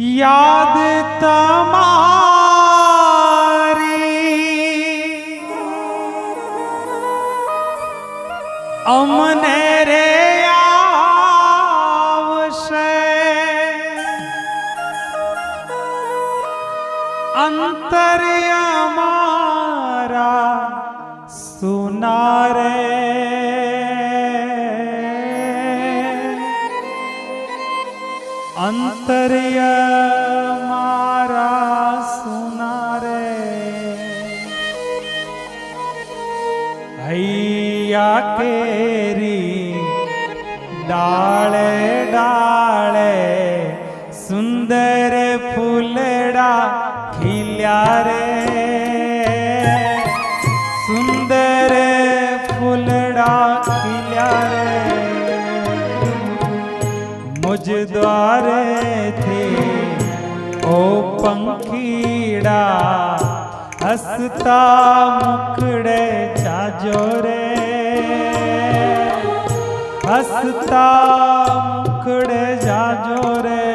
याद तमारी अमने रे आवशे अंतर अमारा सुनारे अंतर्य मारा सुनारे हैया केरी डाले डाले सुंदर फूलड़ा खिल्या रे सुंदर फूलड़ा खिल्या रे मुझ द्वारे थे ओ पंखीड़ा हसता मुखड़े जाजो रे हसता मुखड़े जाजो रे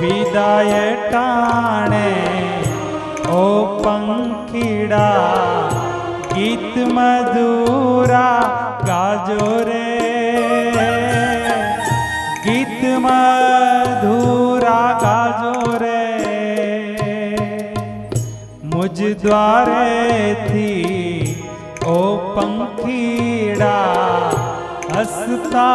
विदाय टाणे ओ पंखीड़ा गीत मधुरा गाजो रे गीत मधुरा गाजो रे मुझ द्वारे थी ओ पंखीड़ा हसता